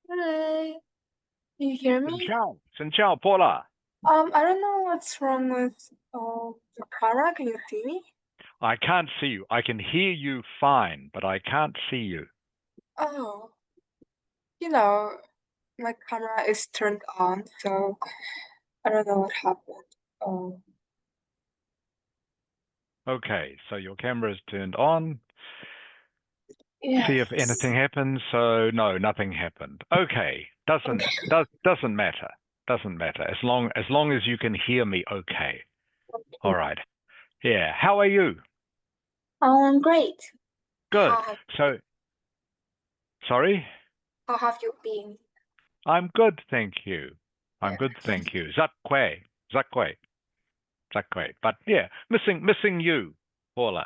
Hi, you hear me? Xin chào, Paula. I don't know what's wrong with the camera. Can you see me? I can't see you. I can hear you fine, but I can't see you. Oh, you know, my camera is turned on, so I don't know what happened. Oh, Okay, so your camera is turned on. See if yes. anything happens. So no, nothing happened. Okay, Okay. doesn't matter. Doesn't matter as long as you can hear me. Okay. All right. Yeah. How are you? Great. Good. How have So sorry. how have you been? I'm good, thank you. I'm Yeah. good, thank you. Zakwe, Zakwe. But yeah, missing you, Paula.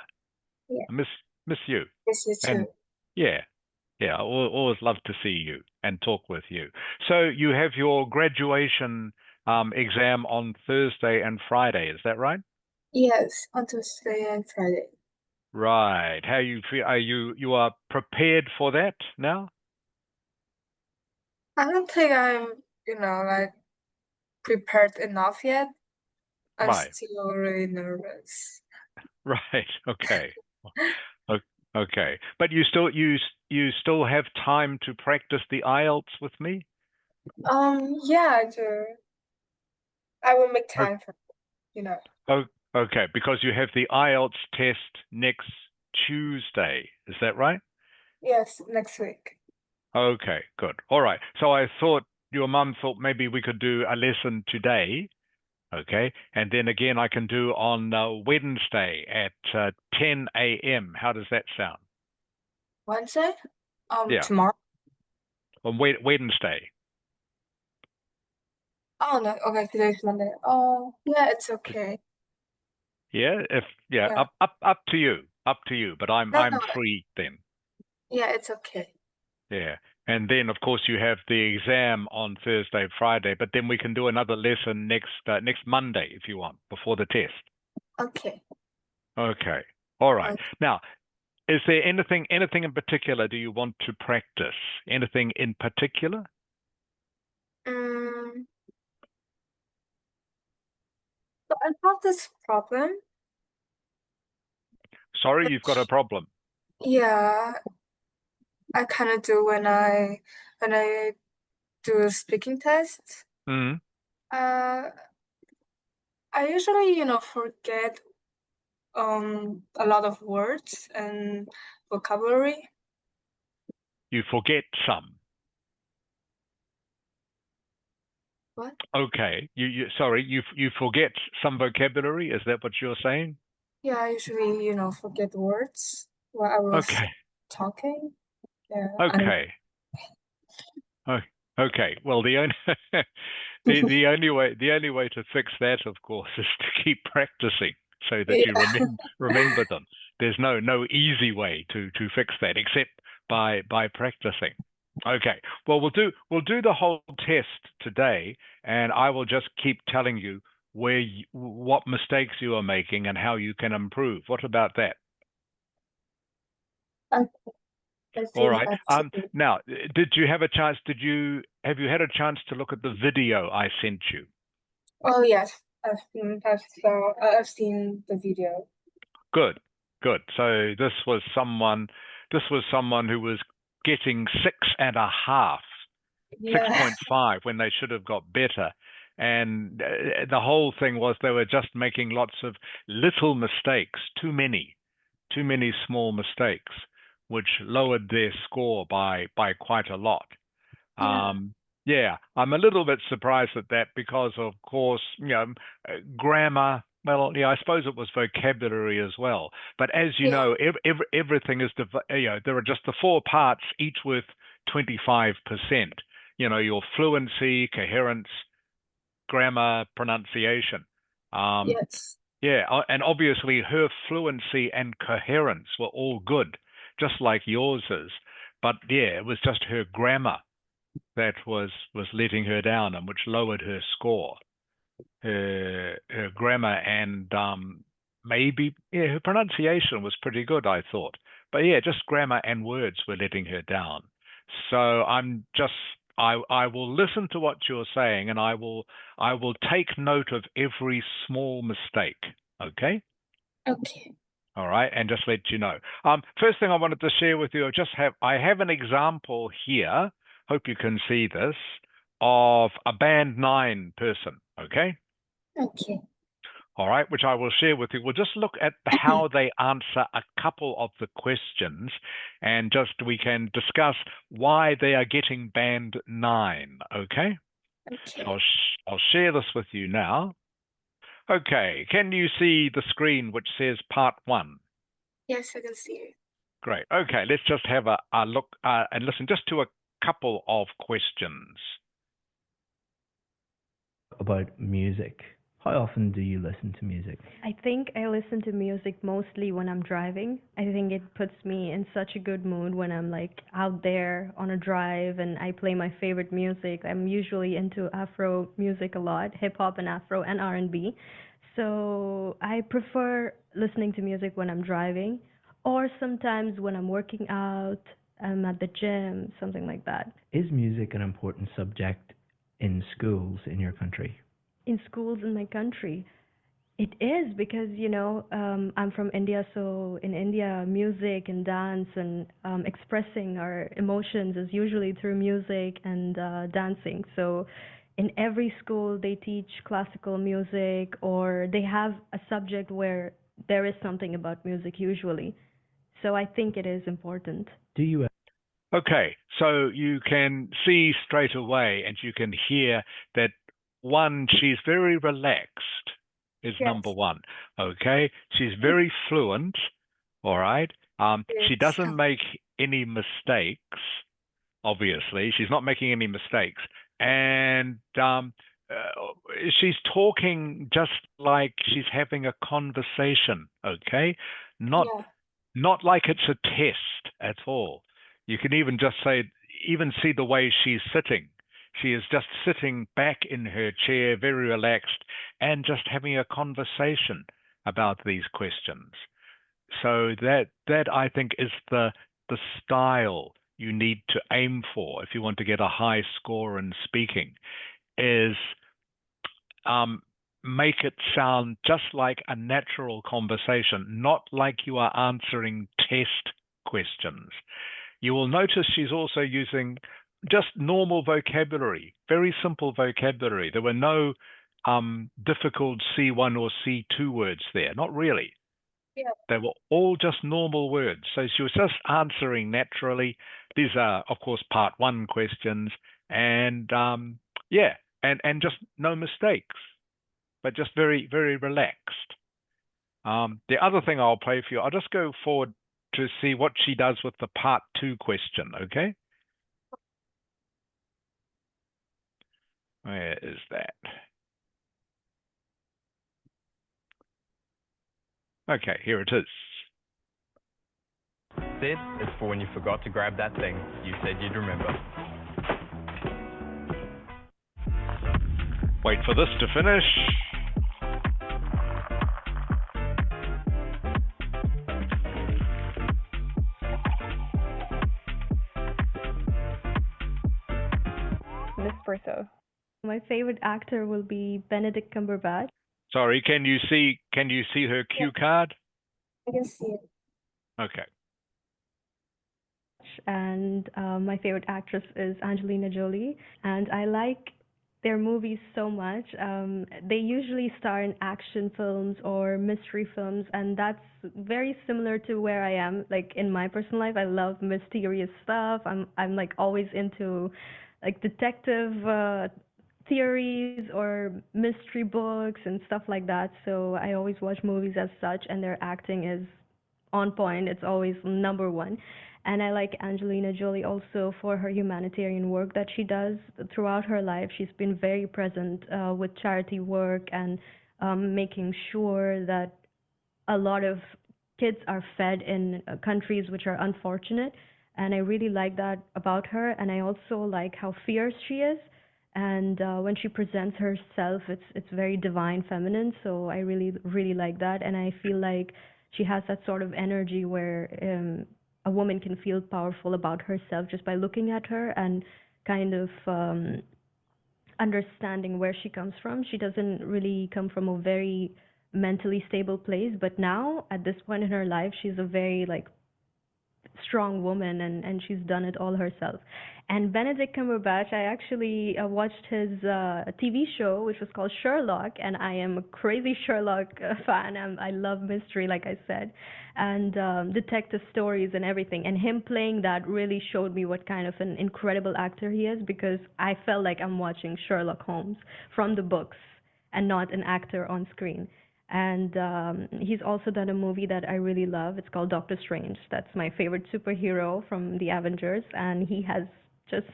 Yeah. I miss you. This is And too. yeah, yeah, I always love to see you and talk with you. So you have your graduation exam on Thursday and Friday, is that right? Yes, on Tuesday and Friday. Right. How you feel? Are you are prepared for that now? I don't think I'm, like prepared enough yet. I'm Right. still really nervous. Right. Okay. O- Okay. But you still have time to practice the IELTS with me? Yeah, I do. I will make O- time for Okay, because you have the IELTS test next Tuesday. Is that right? Yes, next week. Okay, good. All right. So I thought your mum thought maybe we could do a lesson today, okay? And then again, I can do on Wednesday at 10 a.m. How does that sound? Wednesday? Yeah, Tomorrow? on Wednesday. Oh no, okay, today's Monday. Oh, yeah, it's okay. Yeah, if yeah, Yeah. up to you, up to you. But I'm No, I'm no, free then. yeah, it's okay. Yeah. And then, of course, you have the exam on Thursday, Friday, but then we can do another lesson next Monday if you want, before the test. Okay. Okay. All right. Okay. Now, is there anything in particular do you want to practice? Anything in particular? Um, so I have this problem. Sorry, you've got a Which, problem. yeah, I kind of do when I do a speaking test. Mm. Uh, I usually, forget a lot of words and vocabulary. You forget some. What? Okay. Sorry, you forget some vocabulary. Is that what you're saying? Yeah, I usually, forget words while I was Okay. talking. Yeah, and Okay. Oh, okay. Well, the only the only way to fix that, of course, is to keep practicing so that you yeah. remember them. There's no easy way to fix that except by practicing. Okay. Well, we'll do the whole test today, and I will just keep telling you what mistakes you are making and how you can improve. What about that? I, I All think right. that's Now, did you have a chance? Have you had a chance to look at the video I sent you? oh yes, I've seen the video. Good, good. So this was someone who was getting 6.5, six Yeah. point five when they should have got better. And the whole thing was they were just making lots of little mistakes, too many small mistakes, which lowered their score by quite a lot. Yeah. Yeah, I'm a little bit surprised at that because, of course, grammar. Well, yeah, I suppose it was vocabulary as well. But as you Yeah. know, everything is, there are just the four parts, each with 25%. Your fluency, coherence, grammar, pronunciation. Um, Yes. yeah, and obviously her fluency and coherence were all good, just like yours is. But yeah, it was just her grammar that was letting her down and which lowered her score. Her grammar and maybe yeah, her pronunciation was pretty good, I thought. But yeah, just grammar and words were letting her down. So I will listen to what you're saying, and I will take note of every small mistake. Okay. Okay. All right, and just let you know. First thing I wanted to share with you, I have an example here. Hope you can see this of a band nine person. Okay. Okay. All right, which I will share with you. We'll just look at how they answer a couple of the questions, and just we can discuss why they are getting band nine. Okay. Okay. I'll share this with you now. Okay, can you see the screen which says part one? Yes, I can see it. Great. Okay, let's just have a look and listen just to a couple of questions. About music. How often do you listen to music? I think I listen to music mostly when I'm driving. I think it puts me in such a good mood when I'm like out there on a drive and I play my favorite music. I'm usually into Afro music a lot, hip hop and Afro and R&B. So I prefer listening to music when I'm driving or sometimes when I'm working out, I'm at the gym, something like that. Is music an important subject in schools in your country? In schools in my country, it is because, I'm from India, so in India, music and dance and expressing our emotions is usually through music and dancing. So in every school, they teach classical music or they have a subject where there is something about music usually. So I think it is important. Do you Okay, so you can see straight away and you can hear that one, she's very relaxed, is number Yes. one. Okay, she's very fluent. All right. She Yes. doesn't make any mistakes. Obviously, she's not making any mistakes, and she's talking just like she's having a conversation. Okay, not Yeah. not like it's a test at all. You can even just say, even see the way she's sitting. She is just sitting back in her chair, very relaxed, and just having a conversation about these questions. So that I think is the style you need to aim for if you want to get a high score in speaking, is um, make it sound just like a natural conversation, not like you are answering test questions. You will notice she's also using just normal vocabulary, very simple vocabulary. There were no difficult C1 or C2 words there, not really. Yeah. They were all just normal words. So she was just answering naturally. These are, of course, part one questions, and yeah, and just no mistakes, but just very, very relaxed. The other thing I'll play for you, I'll just go forward to see what she does with the part two question, okay? Where is that? Okay, here it is. This is for when you forgot to grab that thing you said you'd remember. Wait for this to finish. Nespresso. My favorite actor will be Benedict Cumberbatch. Sorry, can you see her cue card? I can see it. Okay. And my favorite actress is Angelina Jolie, and I like their movies so much. They usually star in action films or mystery films, and that's very similar to where I am. Like in my personal life, I love mysterious stuff. I'm like always into like detective theories or mystery books and stuff like that. So I always watch movies as such, and their acting is on point. It's always number one. And I like Angelina Jolie also for her humanitarian work that she does throughout her life. She's been very present with charity work and making sure that a lot of kids are fed in countries which are unfortunate. And I really like that about her. And I also like how fierce she is. And when she presents herself, it's very divine feminine. So I really like that. And I feel like she has that sort of energy where a woman can feel powerful about herself just by looking at her. And kind of understanding where she comes from. She doesn't really come from a very mentally stable place, but now at this point in her life, she's a very like strong woman, and she's done it all herself. And Benedict Cumberbatch, I actually watched his TV show, which was called Sherlock, and I am a crazy Sherlock fan. I love mystery, like I said, and detective stories and everything. And him playing that really showed me what kind of an incredible actor he is, because I felt like I'm watching Sherlock Holmes from the books and not an actor on screen. And he's also done a movie that I really love. It's called Doctor Strange. That's my favorite superhero from the Avengers, and he has just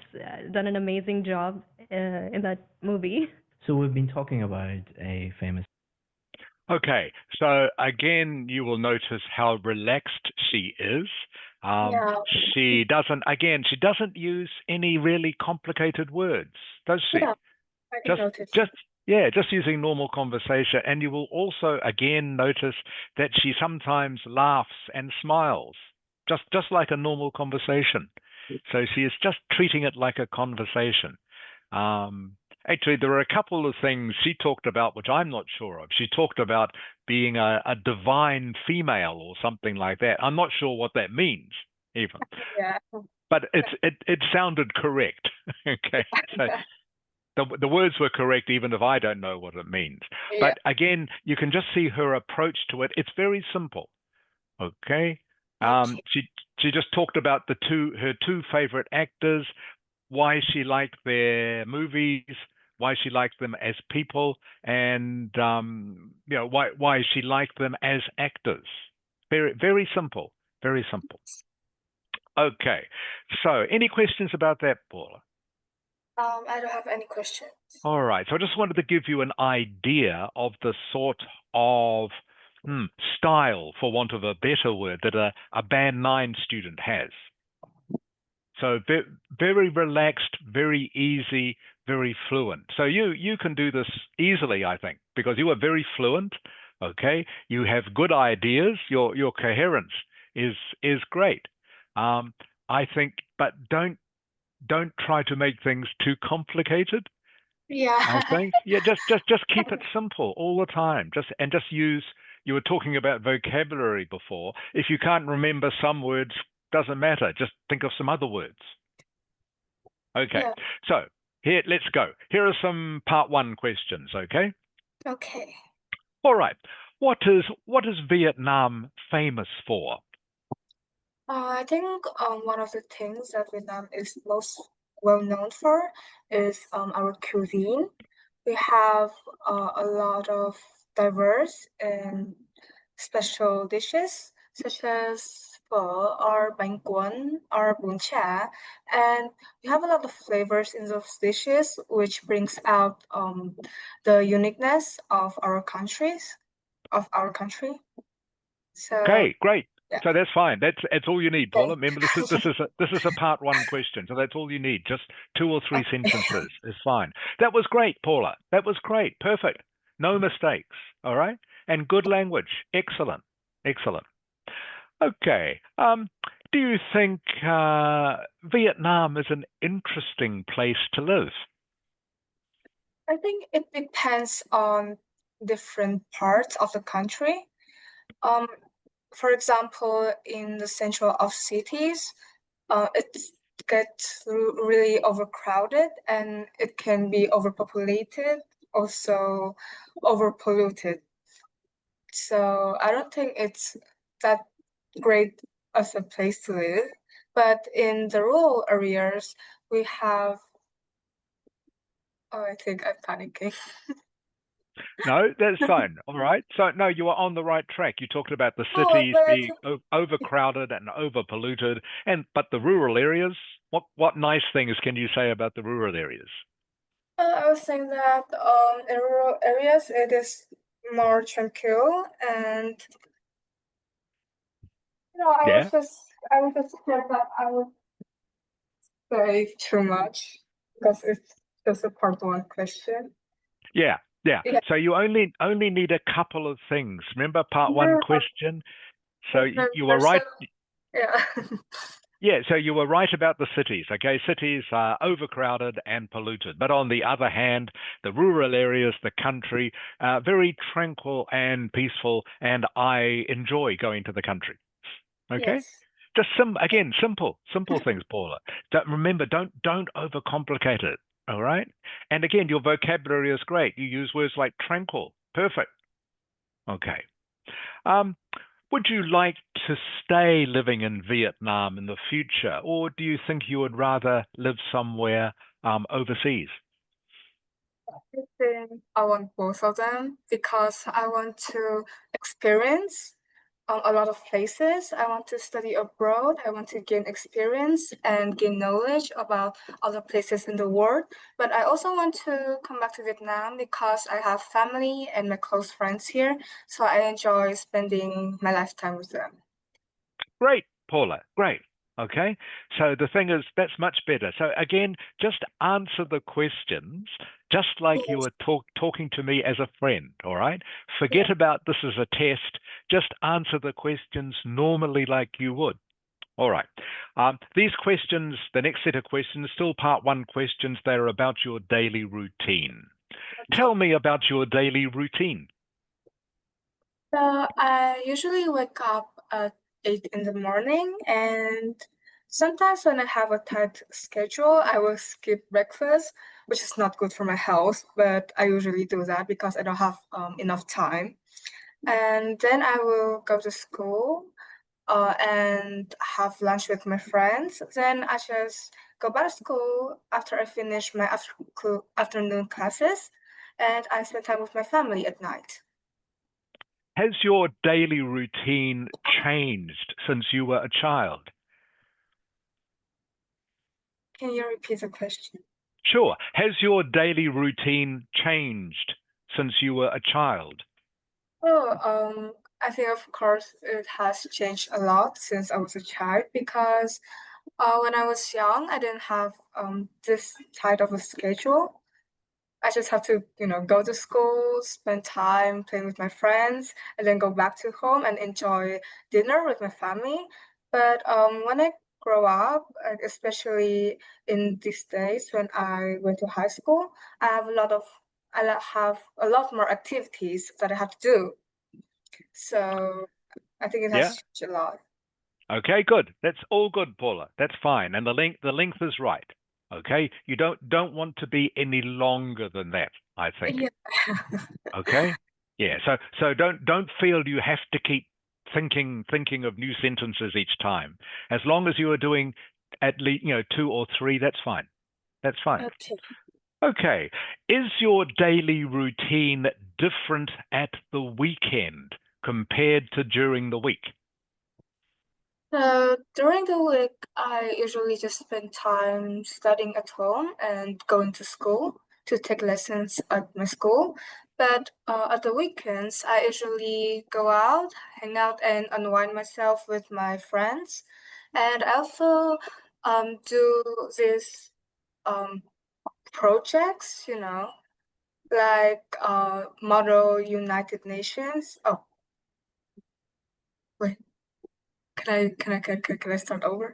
done an amazing job in that movie. So we've been talking about a famous. Okay, so again, you will notice how relaxed she is. Yeah. She doesn't use any really complicated words, does she? Yeah, I did Just, notice. just using normal conversation. And you will also again notice that she sometimes laughs and smiles, just like a normal conversation. So she is just treating it like a conversation. Actually, there are a couple of things she talked about which I'm not sure of. She talked about being a divine female or something like that. I'm not sure what that means, even, Yeah. but it sounded correct. Okay, so the words were correct, even if I don't know what it means. Yeah. But again, you can just see her approach to it. It's very simple. Okay. Okay. She just talked about her two favorite actors, why she liked their movies, why she liked them as people, and why she liked them as actors. Very very simple. Very simple. Okay. So any questions about that, Paula? I don't have any questions. All right. So I just wanted to give you an idea of the sort of style, for want of a better word, that a Band 9 student has. So very relaxed, very easy, very fluent. So you can do this easily, I think, because you are very fluent. Okay, you have good ideas. Your coherence is great. I think, but don't try to make things too complicated. Yeah. I think, yeah, just keep it simple all the time. Just use. You were talking about vocabulary before. If you can't remember some words, doesn't matter. Just think of some other words. Okay, Yeah. so here, let's go. Here are some part one questions. Okay. Okay. All right. What is Vietnam famous for? I think one of the things that Vietnam is most well known for is our cuisine. We have a lot of diverse and special dishes such as pho or bánh cuốn or bún chả, and we have a lot of flavors in those dishes, which brings out the uniqueness of our country. So Okay, great. yeah. So that's fine. That's all you need, Okay. Paula. Remember, this is a part one question, so that's all you need. Just 2 or 3 sentences is fine. That was great, Paula. That was great. Perfect. No mistakes. All right, and good language. Excellent. Excellent. Okay. Do you think Vietnam is an interesting place to live? I think it depends on different parts of the country. Um, for example, in the central of cities, it gets really overcrowded and it can be overpopulated, also overpolluted. So I don't think it's that great as a place to live. But in the rural areas, we have. Oh, I think I'm panicking. No, that's fine. All right. So, no, you are on the right track. You talked about the Oh, cities but being overcrowded and overpolluted, but the rural areas. What nice things can you say about the rural areas? I was saying that in rural areas it is more tranquil, and Yeah, I was just scared that I would say too much because it's just a part one question. yeah, yeah. Yeah. So you only need a couple of things. Remember part one Yeah, question. So you were there's right. yeah. Yeah, so you were right about the cities, okay? Cities are overcrowded and polluted. But on the other hand, the rural areas, the country, very tranquil and peaceful, and I enjoy going to the country. Okay? Yes. Just again, simple things, Paula. Remember, don't overcomplicate it. All right? And again, your vocabulary is great. You use words like tranquil. Perfect. Okay. Um, would you like to stay living in Vietnam in the future, or do you think you would rather live somewhere overseas? I think I want both of them because I want to experience a lot of places. I want to study abroad. I want to gain experience and gain knowledge about other places in the world. But I also want to come back to Vietnam because I have family and my close friends here. So I enjoy spending my lifetime with them. Great, Paula. Great. Okay. So the thing is, that's much better. So again, just answer the questions just like you Yes. were talking to me as a friend. All right. Yeah. Forget about this as a test. Just answer the questions normally like you would. All right. These questions, the next set of questions, still part one questions. They're about your daily routine. Tell me about your daily routine. So I usually wake up at 8 in the morning, and sometimes when I have a tight schedule, I will skip breakfast, which is not good for my health, but I usually do that because I don't have enough time. And then I will go to school and have lunch with my friends. Then I just go back to school after I finish my afternoon classes, and I spend time with my family at night. Has your daily routine changed since you were a child? Can you repeat the question? Sure. Has your daily routine changed since you were a child? I think of course it has changed a lot since I was a child because when I was young, I didn't have this tight of a schedule. I just have to, go to school, spend time playing with my friends, and then go back to home and enjoy dinner with my family. But when I grow up, especially in these days when I went to high school, I have a lot more activities that I have to do. So I think it Yeah. has changed a lot. Okay, good. That's all good, Paula. That's fine. And the length is right. Okay? You don't want to be any longer than that, I think. Yeah. Okay? Yeah. So don't feel you have to keep thinking of new sentences each time. As long as you are doing at least, two or three, that's fine. That's fine. Okay. Okay. Is your daily routine different at the weekend compared to during the week? So during the week, I usually just spend time studying at home and going to school to take lessons at my school. But at the weekends, I usually go out, hang out, and unwind myself with my friends. And I also do these um, projects, like Model United Nations. Oh, wait, can I start over?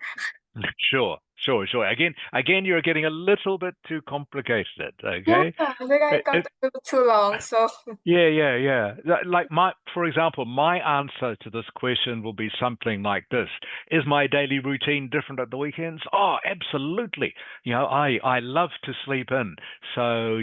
Sure, sure, sure. Again, you're getting a little bit too complicated. Yeah, Okay. I think I got a little too long, so Yeah. Like for example, my answer to this question will be something like this: is my daily routine different at the weekends? Oh, absolutely. I love to sleep in, so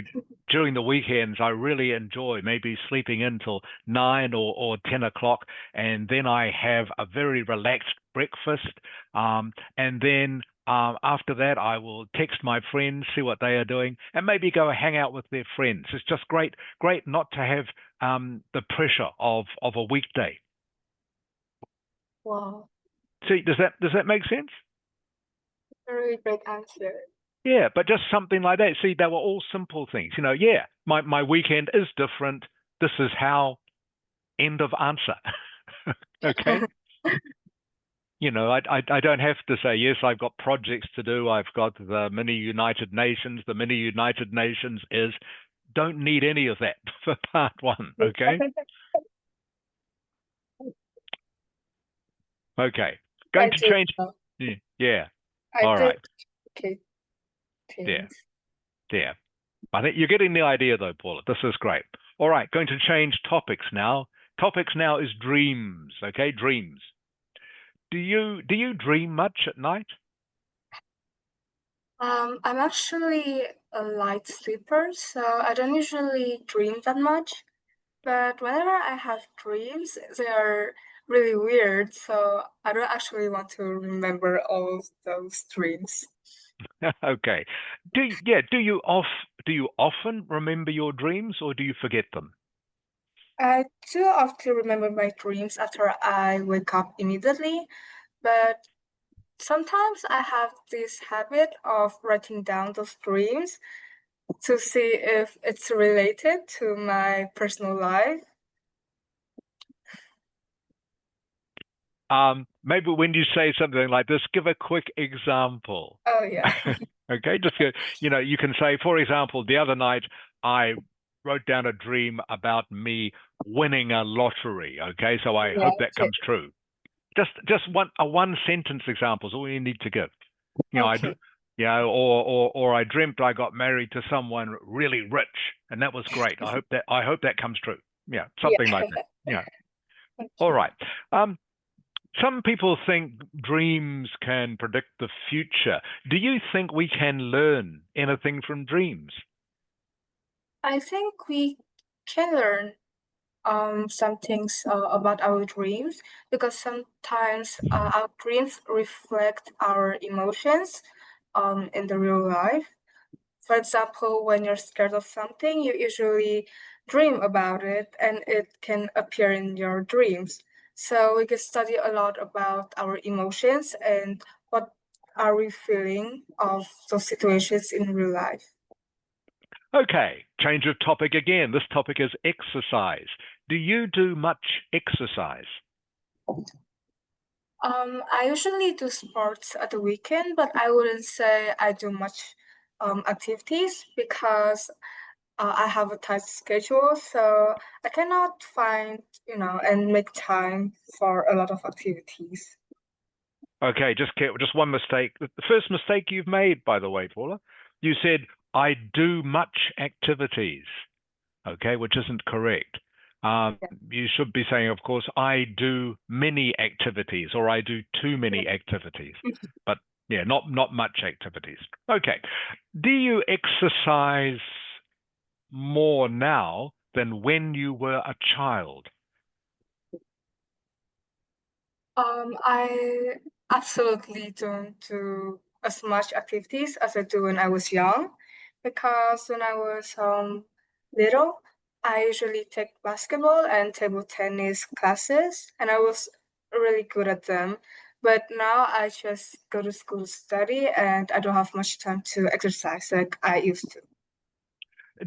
during the weekends I really enjoy maybe sleeping in till 9 or 10 o'clock, and then I have a very relaxed breakfast, and then after that, I will text my friends, see what they are doing, and maybe go hang out with their friends. It's just great not to have the pressure of a weekday. wow, See, does that make sense? very great answer. Yeah, but just something like that. See, they were all simple things. Yeah, my weekend is different. This is how. End of answer. Okay. I don't have to say, yes, I've got projects to do. I've got the mini United Nations. The mini United Nations is, don't need any of that for part one. Okay. Okay. Going I to do. change. Yeah. Yeah. I All did right. okay Yeah. things. Yeah. I think you're getting the idea though, Paula. This is great. All right, going to change topics now. Topics now is dreams. Okay, dreams. Do you dream much at night? I'm actually a light sleeper, so I don't usually dream that much. But whenever I have dreams, they are really weird, so I don't actually want to remember all of those dreams. Okay. Do you often remember your dreams or do you forget them? I do often remember my dreams after I wake up immediately, but sometimes I have this habit of writing down those dreams to see if it's related to my personal life. Maybe when you say something like this, give a quick example. Oh, yeah. Okay, just you can say, for example, the other night I wrote down a dream about me winning a lottery. Okay, so I Yeah, hope that okay. comes true. Just one sentence example is all you need to give. You know, Okay. or I dreamt I got married to someone really rich, and that was great. I hope that comes true. Yeah, Yeah. something like that. Yeah. All Okay. right. Some people think dreams can predict the future. Do you think we can learn anything from dreams? I think we can learn some things about our dreams because sometimes our dreams reflect our emotions in the real life. For example, when you're scared of something, you usually dream about it and it can appear in your dreams. So we can study a lot about our emotions and what are we feeling of those situations in real life. Okay, change of topic again. This topic is exercise. Do you do much exercise? I usually do sports at the weekend, but I wouldn't say I do much activities because I have a tight schedule, so I cannot find, and make time for a lot of activities. Okay, just one mistake. The first mistake you've made, by the way, Paula, you said I do much activities. Okay, which isn't correct. Yeah. You should be saying, of course, I do many activities or I do too many activities. But yeah, not much activities. Okay. Do you exercise more now than when you were a child? I absolutely don't do as much activities as I do when I was young, because when I was little, I usually take basketball and table tennis classes, and I was really good at them. But now I just go to school to study, and I don't have much time to exercise like I used to.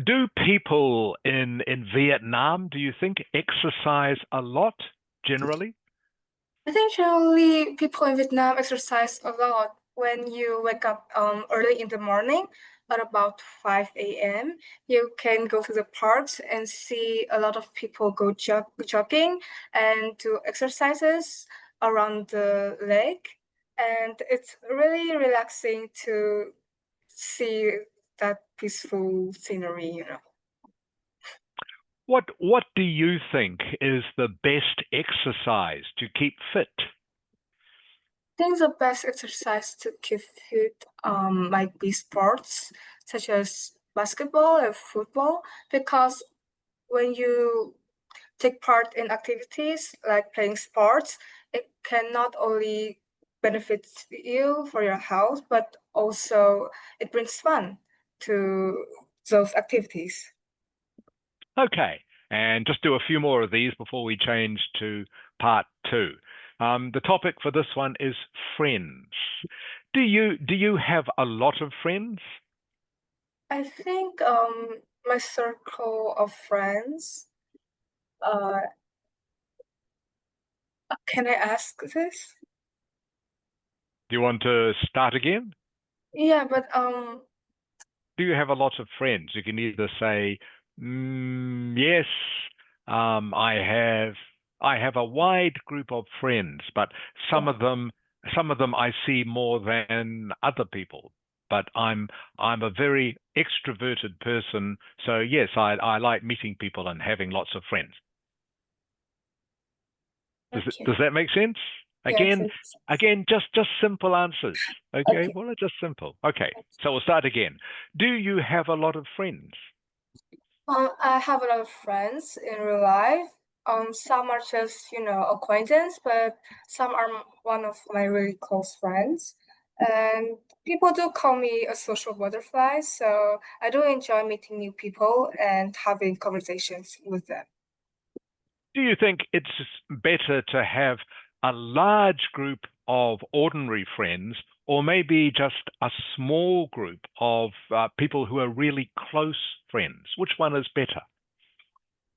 Do people in Vietnam, do you think, exercise a lot generally? I think generally people in Vietnam exercise a lot when you wake up early in the morning at about 5 a.m. You can go to the parks and see a lot of people go jogging and do exercises around the lake. And it's really relaxing to see that peaceful scenery. What do you think is the best exercise to keep fit? I think the best exercise to keep fit might be sports such as basketball and football because when you take part in activities like playing sports, it can not only benefit you for your health, but also it brings fun to those activities. Okay, and just do a few more of these before we change to part two. The topic for this one is friends. Do you have a lot of friends? I think my circle of friends, uh, can I ask this? Do you want to start again? Yeah, but Do you have a lot of friends? You can either say, yes, I have a wide group of friends, but some of them some of them I see more than other people, but I'm a very extroverted person. So yes, I like meeting people and having lots of friends. Okay. Does that make sense? Yes, Again, just simple answers. Okay, okay. well, just simple. Okay, so we'll start again. Do you have a lot of friends? I have a lot of friends in real life. Some are just, acquaintance, but some are one of my really close friends. And people do call me a social butterfly, so I do enjoy meeting new people and having conversations with them. Do you think it's better to have a large group of ordinary friends, or maybe just a small group of people who are really close friends? Which one is better?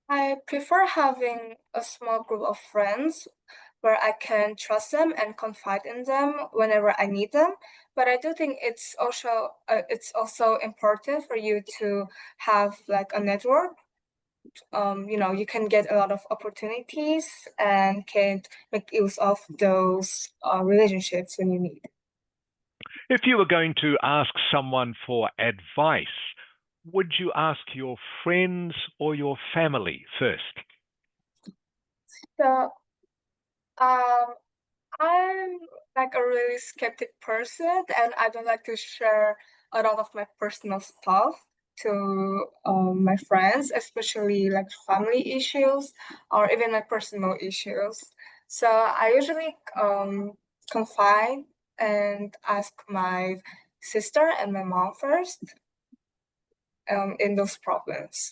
I prefer having a small group of friends where I can trust them and confide in them whenever I need them. But I do think it's also important for you to have like a network. You can get a lot of opportunities and can make use of those relationships when you need. If you were going to ask someone for advice, would you ask your friends or your family first? So, um, I'm like a really skeptic person, and I don't like to share a lot of my personal stuff to my friends, especially like family issues or even my personal issues. So I usually confide and ask my sister and my mom first in those problems.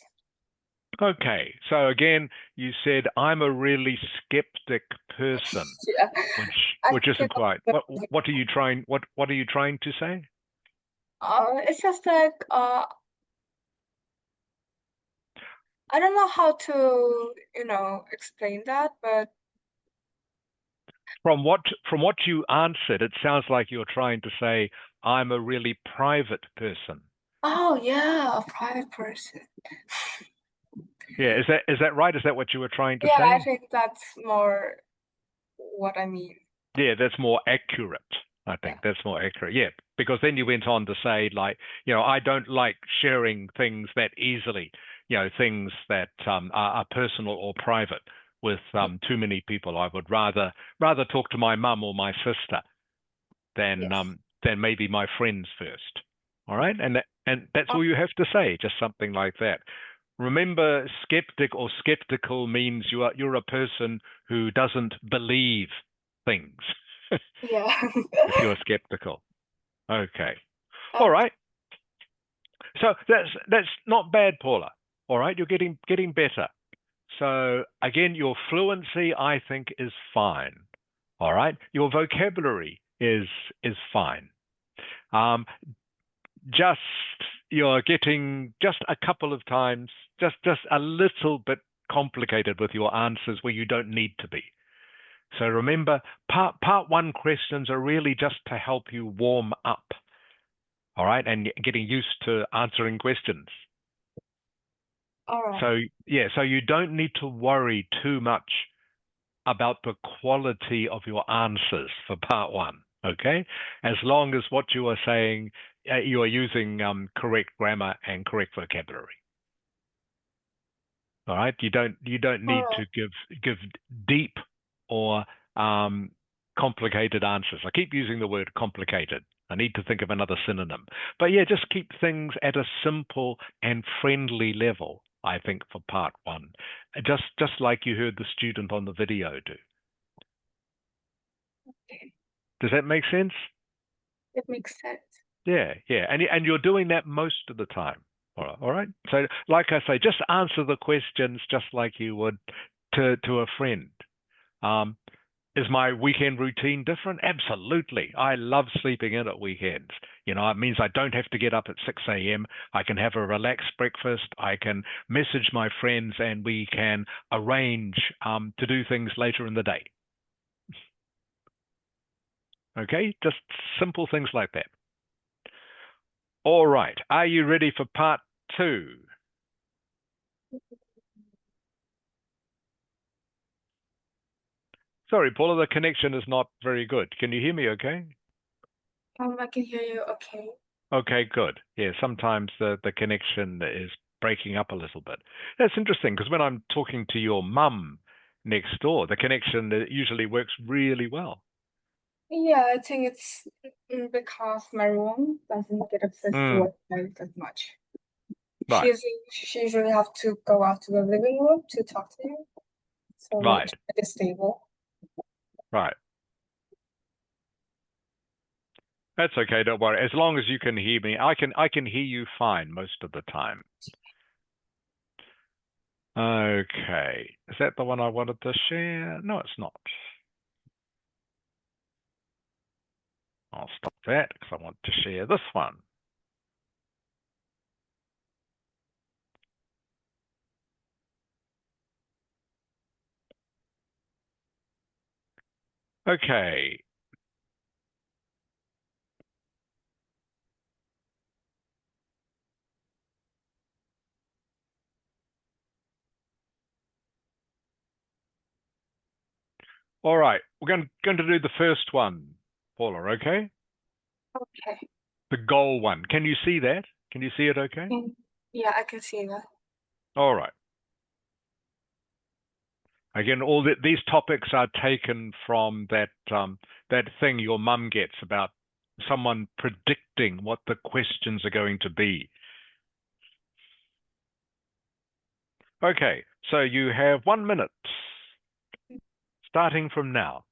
Okay, so again, you said I'm a really skeptic person, Yeah, I which isn't think quite. What are you trying? What are you trying to say? it's just like I don't know how to, explain that, but From what you answered, it sounds like you're trying to say I'm a really private person. oh yeah, a private person. Yeah, is that right? Is that what you were trying to Yeah, I say? think that's more what I mean. Yeah, that's more accurate. I Yeah. think that's more accurate. Yeah, because then you went on to say, like, I don't like sharing things that easily, things that are personal or private with too many people. I would rather talk to my mum or my sister Yes. than maybe my friends first. All right, and that's Uh, all you have to say, just something like that. Remember, skeptic or skeptical means you're a person who doesn't believe things. yeah. If you're skeptical. Okay. All Uh, right. So that's not bad, Paula. All right, you're getting better. So again, your fluency, I think, is fine. All right, your vocabulary is fine. Um, just you're getting just a couple of times, just a little bit complicated with your answers where you don't need to be. So remember, part one questions are really just to help you warm up. All right, and getting used to answering questions. all right. So yeah, so you don't need to worry too much about the quality of your answers for part one. Okay, as long as what you are saying, you are using correct grammar and correct vocabulary. All right, you don't All need right. to give deep or complicated answers. I keep using the word complicated. I need to think of another synonym. But yeah, just keep things at a simple and friendly level, I think, for part one. Just like you heard the student on the video do. Okay. Does that make sense? It makes sense. Yeah, yeah. And you're doing that most of the time. All right. So like I say, just answer the questions just like you would to a friend. Um, Is my weekend routine different? Absolutely. I love sleeping in at weekends. It means I don't have to get up at 6 a.m. I can have a relaxed breakfast. I can message my friends and we can arrange to do things later in the day. Okay? Just simple things like that. All right. Are you ready for part two? Sorry, Paula, the connection is not very good. Can you hear me okay? I can hear you okay. Okay, good. Yeah, sometimes the connection is breaking up a little bit. That's interesting because when I'm talking to your mum next door, the connection usually works really well. Yeah, I think it's because my room doesn't get access to Wi-Fi that much. Right. She usually have to go out to the living room to talk to you. So Right. it's stable. Right. That's okay, don't worry. As long as you can hear me, I can hear you fine most of the time. Okay. Is that the one I wanted to share? No, it's not. I'll stop that because I want to share this one. Okay. All right. We're going to do the first one, Paula, okay? Okay. The goal one. Can you see that? Can you see it okay? Yeah, I can see that. All right. Again, these topics are taken from that thing your mum gets about someone predicting what the questions are going to be. Okay, so you have 1 minute, starting from now.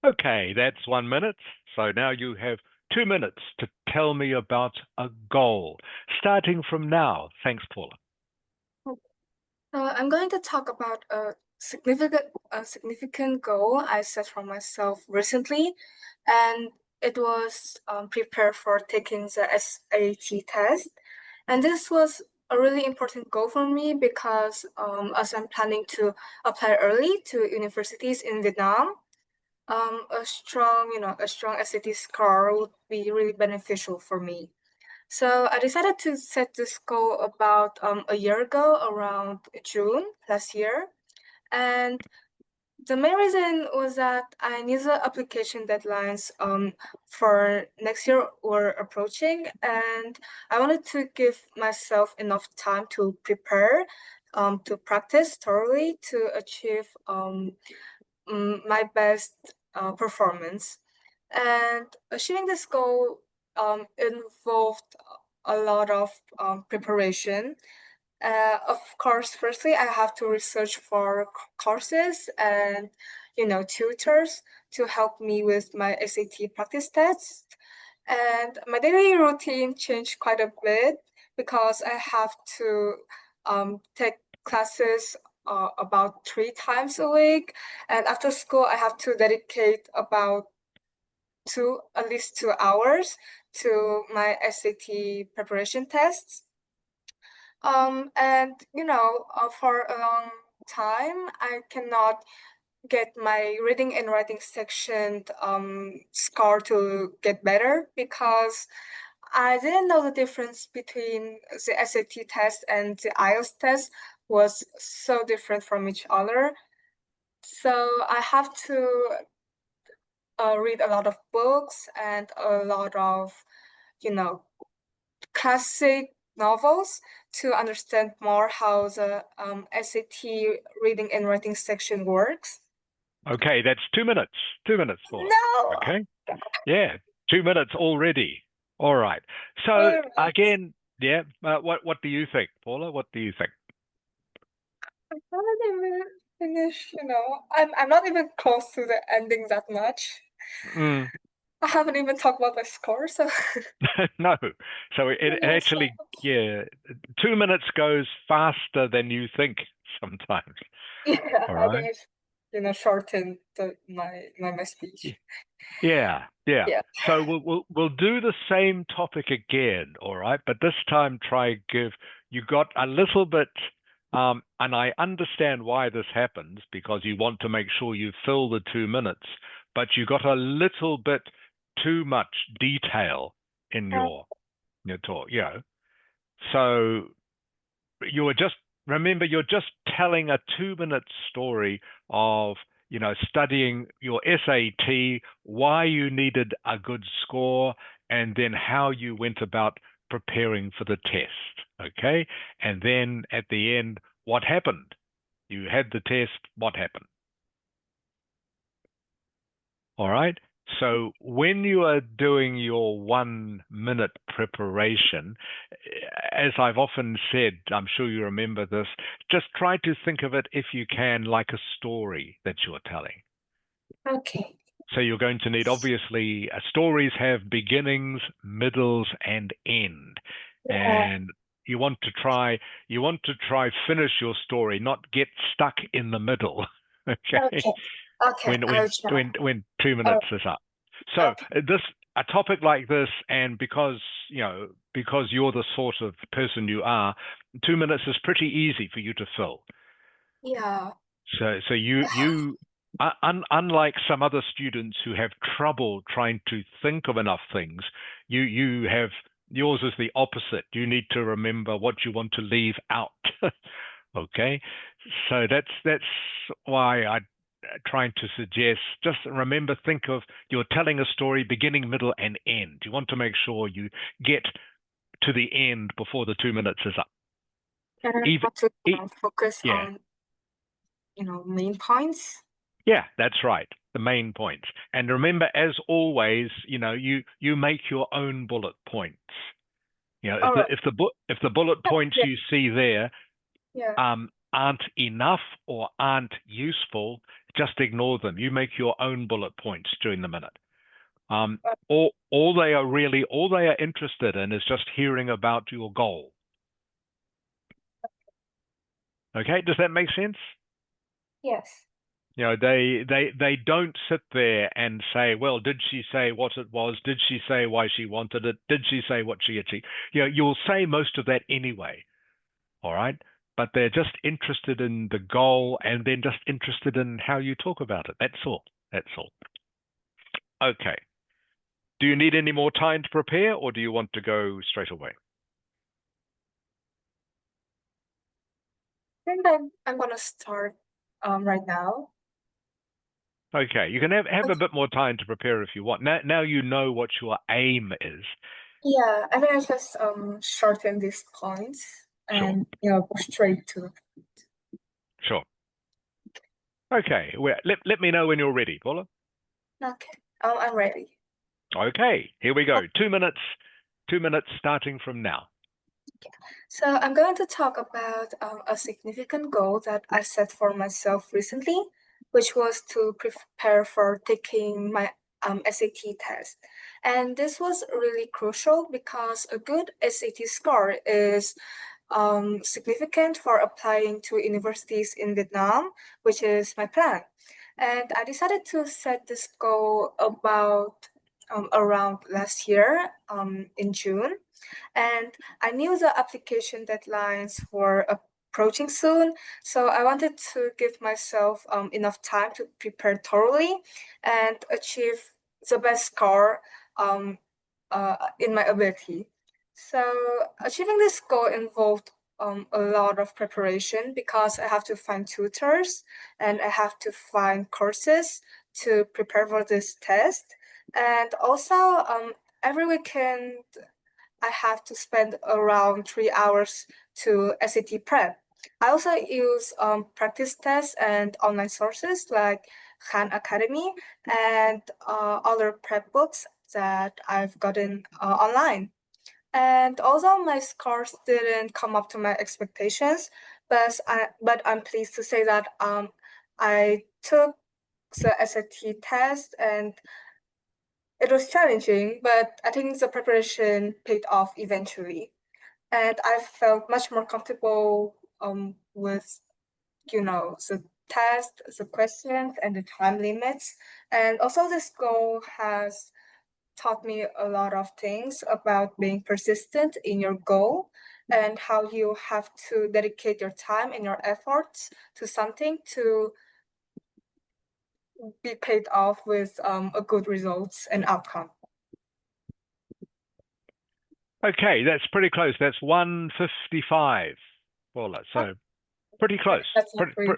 Okay, that's 1 minute. So now you have 2 minutes to tell me about a goal, starting from now. Thanks, Paula. I'm going to talk about a significant goal I set for myself recently, and it was prepare for taking the SAT test. And this was a really important goal for me because as I'm planning to apply early to universities in Vietnam, a strong SAT score would be really beneficial for me. So I decided to set this goal about a year ago, around June last year. And the main reason was that I knew the application deadlines for next year were approaching, and I wanted to give myself enough time to prepare, to practice thoroughly to achieve my best performance. And achieving this goal involved a lot of preparation. Of course, firstly, I have to research for courses and tutors to help me with my SAT practice tests. And my daily routine changed quite a bit because I have to take classes about 3 times a week, and after school I have to dedicate about at least 2 hours to my SAT preparation tests. And for a long time, I cannot get my reading and writing section score to get better because I didn't know the difference between the SAT test and the IELTS test was so different from each other. So I have to read a lot of books and a lot of, classic novels to understand more how the SAT reading and writing section works. Okay, that's 2 minutes. 2 minutes, Paula. No. Okay. Yeah, 2 minutes already. All right. So All right. again, yeah. What do you think, Paula? What do you think? I haven't even finished, I'm not even close to the ending that much. Mm. I haven't even talked about my score, so No. So it yeah, actually, yeah, 2 minutes goes faster than you think sometimes. yeah, All I think right. it's shorten my speech. Yeah, yeah. Yeah. So we'll do the same topic again, all right? But this time try give you got a little bit and I understand why this happens because you want to make sure you fill the 2 minutes, but you got a little bit too much detail in your talk, So you were just remember you're just telling a 2 minute story of studying your SAT, why you needed a good score, and then how you went about preparing for the test. Okay, and then at the end, what happened? You had the test. What happened? All right. So when you are doing your 1 minute preparation, as I've often said, I'm sure you remember this, just try to think of it, if you can, like a story that you're telling. Okay. So you're going to need, obviously, stories have beginnings, middles, and end. Yeah. And you want to try finish your story, not get stuck in the middle. Okay. Okay. Okay. I'll try. When 2 Oh, minutes is up. So okay. a topic like this, and because you're the sort of person you are, 2 minutes is pretty easy for you to fill. Yeah. So you unlike some other students who have trouble trying to think of enough things, you have yours is the opposite. You need to remember what you want to leave out. Okay, so that's why I'm trying to suggest just remember, think of you're telling a story beginning, middle, and end. You want to make sure you get to the end before the 2 minutes is up. And I Even want to focus yeah. on, main points. Yeah, that's right. The main points. And remember, as always, you make your own bullet points. All right. If the bullet points Yeah. you see there Yeah. aren't enough or aren't useful, just ignore them. You make your own bullet points during the minute. All they are interested in is just hearing about your goal. Okay, does that make sense? Yes. They don't sit there and say, well, did she say what it was? Did she say why she wanted it? Did she say what she achieved? You'll say most of that anyway, all right? But they're just interested in the goal and then just interested in how you talk about it. That's all. That's all. Okay. Do you need any more time to prepare, or do you want to go straight away? I think I'm gonna start right now. Okay, you can have a bit more time to prepare if you want. Now you know what your aim is. Yeah, I think I just shorten these points Sure, and go straight to. sure. Okay, well, let me know when you're ready, Paula. Okay. I'm ready. Okay, here we go. 2 minutes. 2 minutes starting from now. So I'm going to talk about a significant goal that I set for myself recently, which was to prepare for taking my SAT test. And this was really crucial because a good SAT score is significant for applying to universities in Vietnam, which is my plan. And I decided to set this goal about around last year in June. And I knew the application deadlines were approaching soon, so I wanted to give myself enough time to prepare thoroughly and achieve the best score in my ability. So achieving this goal involved a lot of preparation because I have to find tutors and I have to find courses to prepare for this test. And also, every weekend I have to spend around 3 hours to SAT prep. I also use practice tests and online sources like Khan Academy and other prep books that I've gotten online. And although my scores didn't come up to my expectations, but I'm pleased to say that I took the SAT test and it was challenging, but I think the preparation paid off eventually. And I felt much more comfortable with, the test, the questions, and the time limits. And also this goal has taught me a lot of things about being persistent in your goal and how you have to dedicate your time and your efforts to something to be paid off with a good results and outcome. Okay, that's pretty close. That's 155, Paula. So pretty close. That's not Pretty,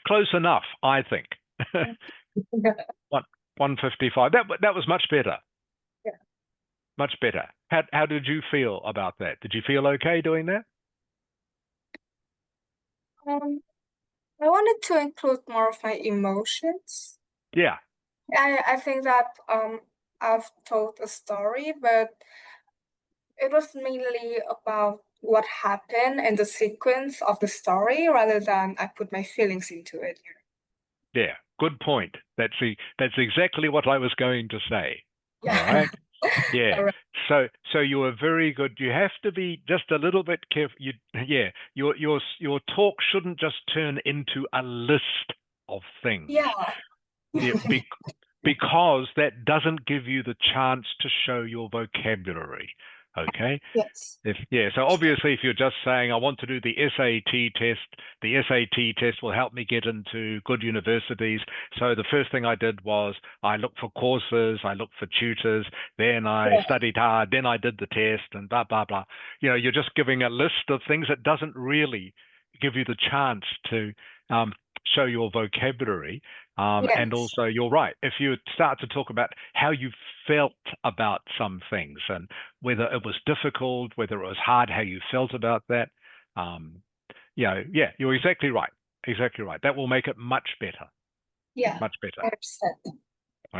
close enough, I think. 155. That was much better. Yeah. Much better. How did you feel about that? Did you feel okay doing that? I wanted to include more of my emotions. Yeah. I think that I've told a story, but it was mainly about what happened and the sequence of the story rather than I put my feelings into it. Yeah. Good point. That's exactly what I was going to say. Yeah. All right. Yeah. All right. So you were very good. You have to be just a little bit careful. Your talk shouldn't just turn into a list of things. Yeah. Yeah, because that doesn't give you the chance to show your vocabulary. Okay. Yes. So obviously, if you're just saying, I want to do the SAT test will help me get into good universities. So the first thing I did was I looked for courses, I looked for tutors, then I studied hard, then I did the test, and blah, blah, blah. You're just giving a list of things that doesn't really give you the chance to show your vocabulary. And also, you're right. If you start to talk about how you felt about some things and whether it was difficult, whether it was hard, how you felt about that, you're exactly right. Exactly right. That will make it much better. Yeah. Much better. 100%.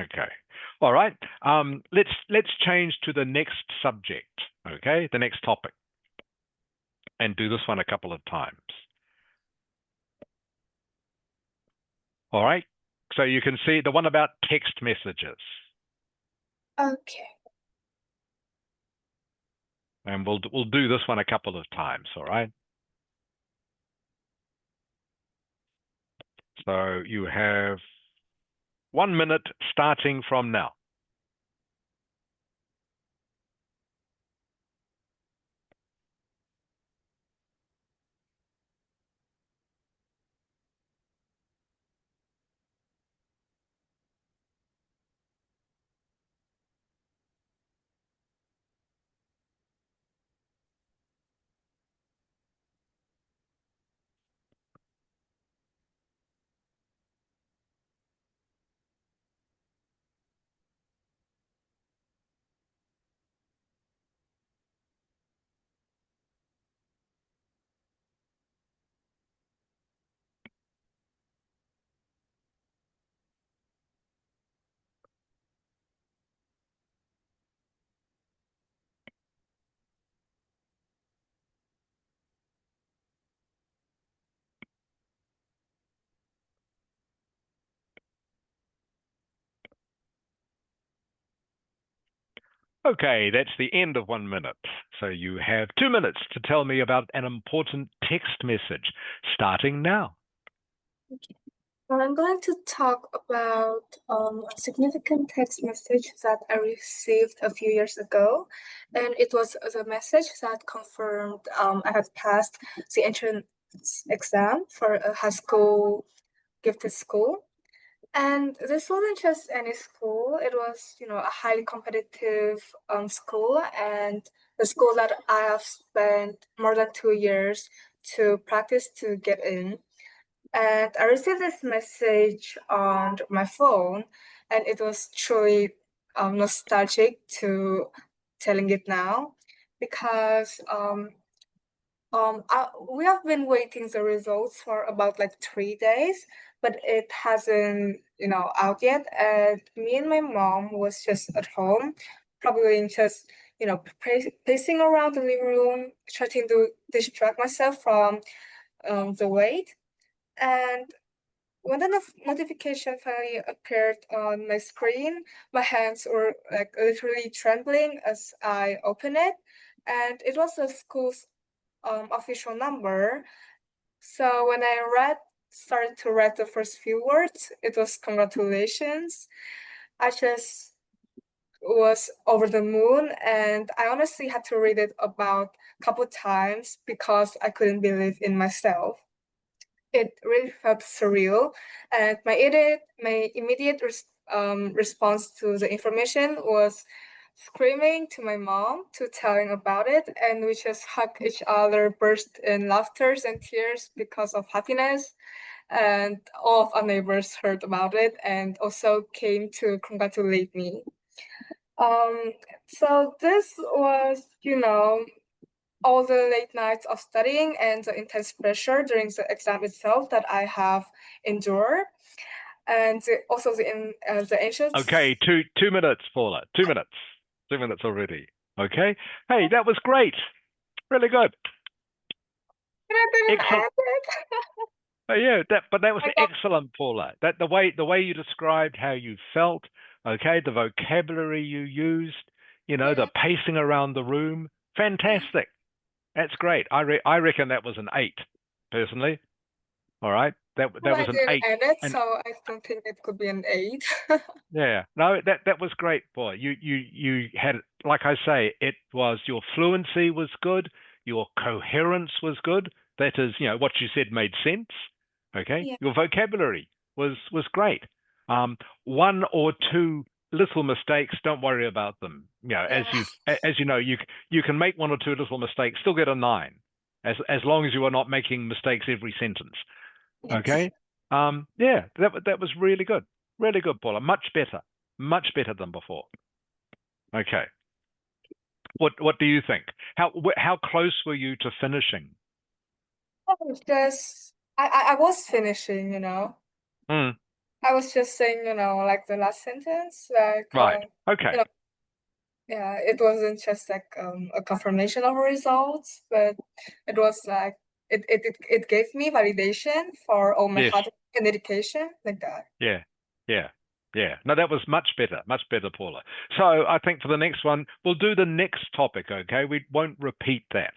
Okay. All right. Let's change to the next subject. Okay, the next topic, and do this one a couple of times. All right. So you can see the one about text messages. Okay. And we'll do this one a couple of times, all right? So you have 1 minute starting from now. Okay, that's the end of 1 minute. So you have 2 minutes to tell me about an important text message, starting now. Okay. Well, I'm going to talk about a significant text message that I received a few years ago. And it was the message that confirmed I had passed the entrance exam for a high school gifted school. And this wasn't just any school, it was, a highly competitive school and the school that I have spent more than 2 years to practice to get in. And I received this message on my phone, and it was truly nostalgic to telling it now because we have been waiting the results for about like 3 days, but it hasn't, out yet. And me and my mom was just at home, probably just, pacing around the living room, trying to distract myself from the wait. And when the notification finally appeared on my screen, my hands were like literally trembling as I opened it. And it was the school's official number. So when I started to read the first few words, it was congratulations. I just was over the moon, and I honestly had to read it about a couple times because I couldn't believe in myself. It really felt surreal, and my immediate response to the information was screaming to my mom to telling about it, and we just hugged each other, burst in laughters and tears because of happiness. And all of our neighbors heard about it and also came to congratulate me. Um, so this was, all the late nights of studying and the intense pressure during the exam itself that I have endured, and also the anxious. Okay, 2 minutes, Paula. 2 minutes. 2 minutes already. Okay. Hey, that was great. Really good. But I didn't Excellent. end it. Yeah, that was I got- excellent, Paula. That the way you described how you felt, okay, the vocabulary you used, the pacing around the room, fantastic. That's great. I reckon that was an 8, personally. All right, that Well, was I an didn't 8, end it, and so I don't think it could be an 8. yeah, no, that was great, boy. You had, like I say, it was your fluency was good, your coherence was good. That is, what you said made sense. Okay, Yeah. your vocabulary was great. One or two little mistakes, don't worry about them. As you know, you can make one or two little mistakes, still get a 9, as long as you are not making mistakes every sentence. Okay. Yeah, that was really good. Really good, Paula. Much better than before. Okay. What do you think? How close were you to finishing? I was finishing, Mm, I was just saying, like the last sentence, like, right. Okay. yeah, it wasn't just like a confirmation of results, but it was like it gave me validation for all my Yes. hard work and dedication, like that. Yeah. Yeah. Yeah. No, that was much better, Paula. So I think for the next one, we'll do the next topic. Okay, we won't repeat that.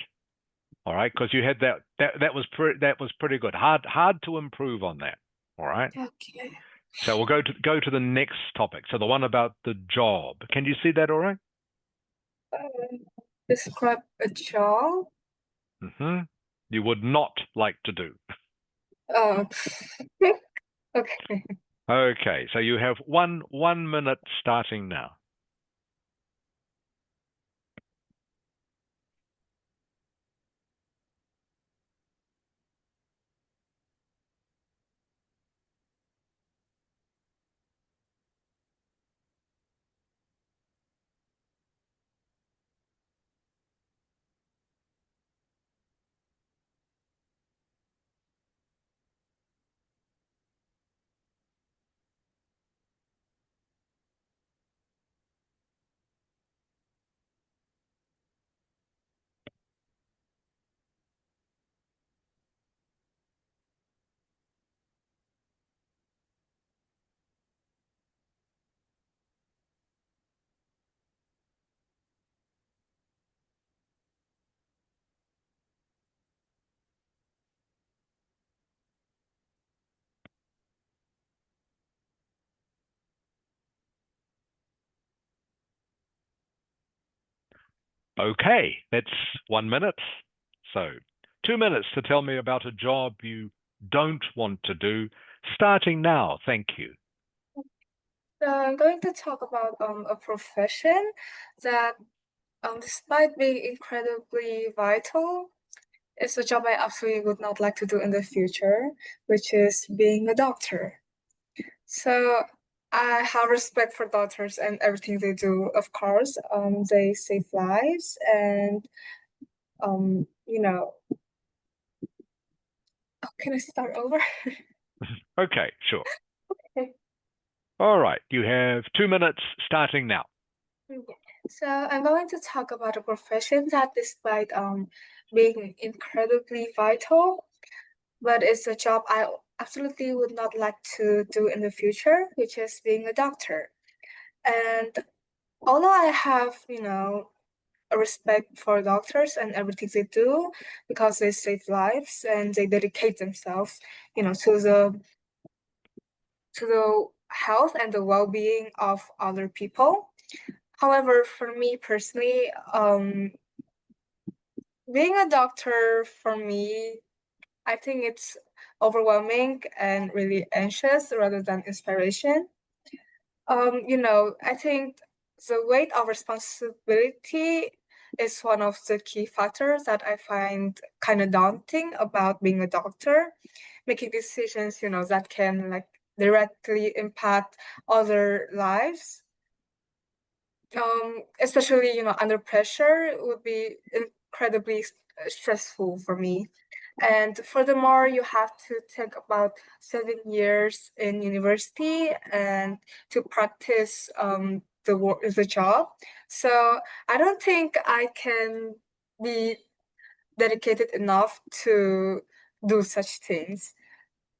All right, because you had that was pretty good. Hard to improve on that. All right. Okay. So we'll go to the next topic. So the one about the job. Can you see that all right? Describe a job. Mm-hmm. You would not like to do. Uh, okay. Okay, so you have 1 minute starting now. Okay, that's 1 minute. So 2 minutes to tell me about a job you don't want to do. Starting now, thank you. So I'm going to talk about a profession that, despite being incredibly vital, is a job I absolutely would not like to do in the future, which is being a doctor. So I have respect for doctors and everything they do, of course. They save lives and you know, oh, can I start over? Okay, sure. Okay. All right, you have 2 minutes starting now. So I'm going to talk about a profession that despite being incredibly vital, but it's a job I absolutely would not like to do in the future, which is being a doctor. And although I have, a respect for doctors and everything they do because they save lives and they dedicate themselves, to the health and the well-being of other people. However, for me personally, being a doctor for me, I think it's overwhelming and really anxious rather than inspiration. I think the weight of responsibility is one of the key factors that I find kind of daunting about being a doctor, making decisions, that can like directly impact other lives. Especially, under pressure would be incredibly stressful for me. And furthermore, you have to think about 7 years in university and to practice the job. So I don't think I can be dedicated enough to do such things.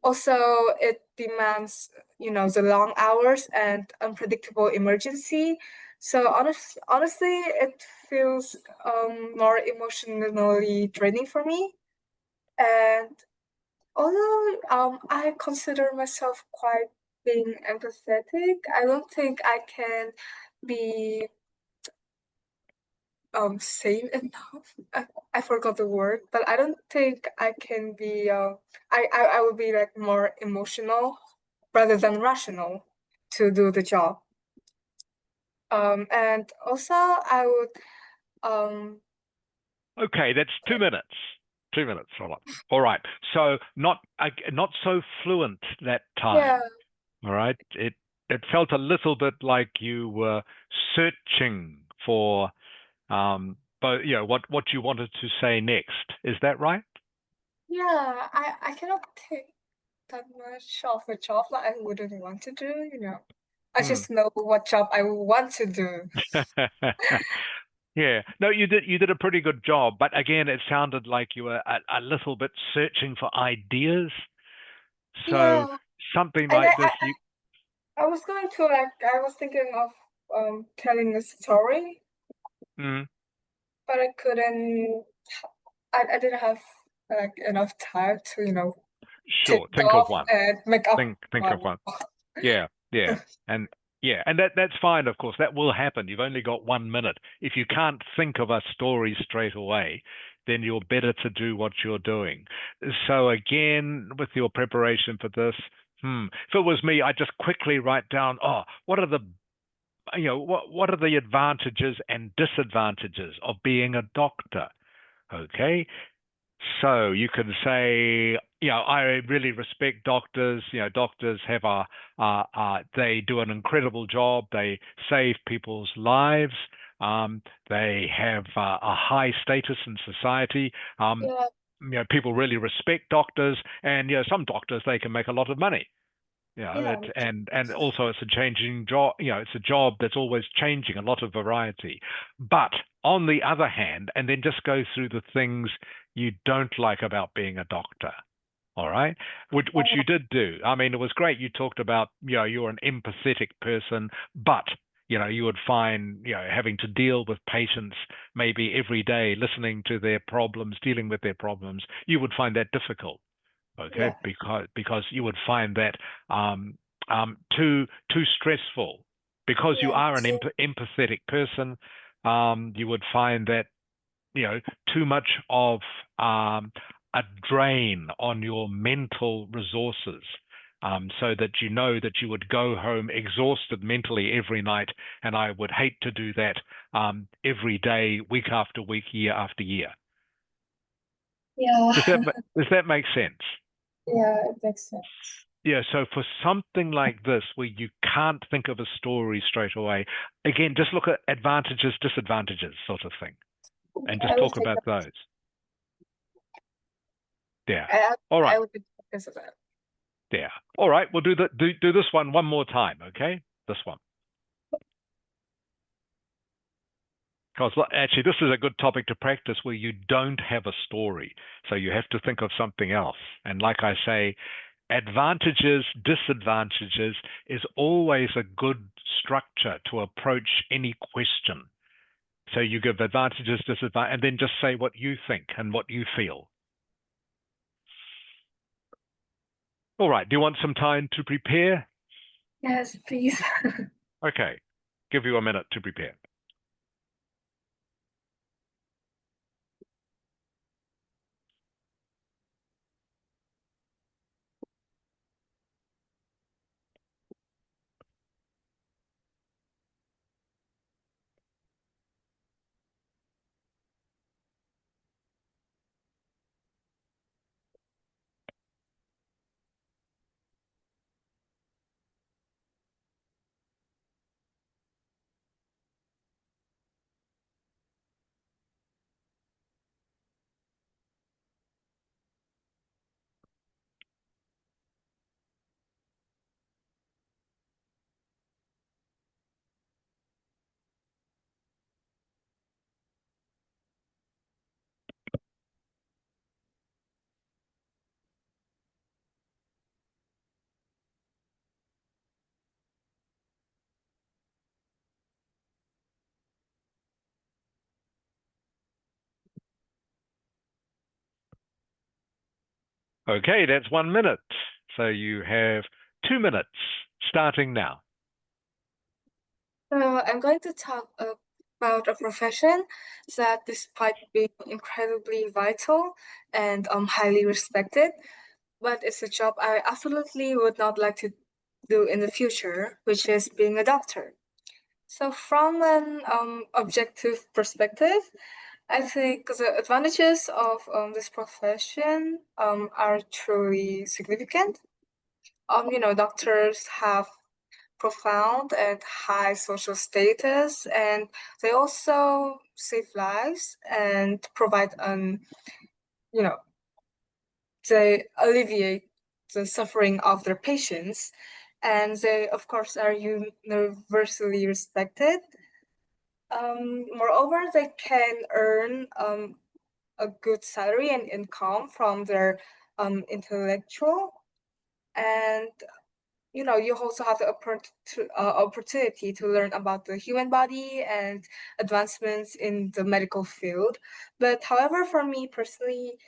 Also, it demands, the long hours and unpredictable emergency. So honestly, it feels more emotionally draining for me. And although I consider myself quite being empathetic, I don't think I can be sane enough. I forgot the word, but I don't think I can be I would be like more emotional rather than rational to do the job. And also I would Okay, that's 2 minutes. 2 minutes, all right. So not so fluent that yeah, time. All right. It felt a little bit like you were searching for but what you wanted to say next. Is that right? yeah, I cannot take that much of a job that I wouldn't want to do. I Hmm. just know what job I want to do. Yeah. No, you did a pretty good job, but again, it sounded like you were a little bit searching for ideas. So Yeah, something and like this, you I was going to I was thinking of telling a story, mm, but I couldn't. I didn't have like enough time to take sure, it think of off one. and make up Think of one. one. Yeah, yeah. And yeah, and that's fine, of course. That will happen. You've only got 1 minute. If you can't think of a story straight away, then you're better to do what you're doing. So again, with your preparation for this, if it was me, I'd just quickly write down, what are the what are the advantages and disadvantages of being a doctor? Okay, so you can say, I really respect doctors. Doctors have they do an incredible job. They save people's lives. They have a high status in society. Yeah, People really respect doctors, and some doctors they can make a lot of money. yeah, And also it's a changing job. It's a job that's always changing, a lot of variety. But on the other hand, and then just go through the things you don't like about being a doctor. All right, which you did do. I mean, it was great. You talked about, you're an empathetic person, but you would find, having to deal with patients maybe every day, listening to their problems, dealing with their problems, you would find that difficult. Okay, yeah, because you would find that um, too stressful. Because you yeah, are an empathetic person, you would find that too much of a drain on your mental resources. So that that you would go home exhausted mentally every night, and I would hate to do that every day, week after week, year after year. yeah, Does that make sense? yeah. It makes sense. Yeah, so for something like this where you can't think of a story straight away, again, just look at advantages, disadvantages sort of thing, and just I will talk take about that. those. Yeah. I, All right. I would focus on that. Yeah. All right. We'll do this one more time, okay? This one. Because actually, this is a good topic to practice where you don't have a story. So you have to think of something else. And like I say, advantages, disadvantages is always a good structure to approach any question. So you give advantages, disadvantages, and then just say what you think and what you feel. All right. Do you want some time to prepare? Yes, please. Okay. Give you a minute to prepare. Okay, that's 1 minute. So you have 2 minutes starting now. So I'm going to talk about a profession that, despite being incredibly vital and highly respected, but it's a job I absolutely would not like to do in the future, which is being a doctor. So from an objective perspective, I think the advantages of this profession are truly significant. Doctors have profound and high social status, and they also save lives and provide you know, they alleviate the suffering of their patients, and they, of course, are universally respected. Moreover, they can earn a good salary and income from their intellectual, and you also have the opportunity to learn about the human body and advancements in the medical field. But however, for me personally,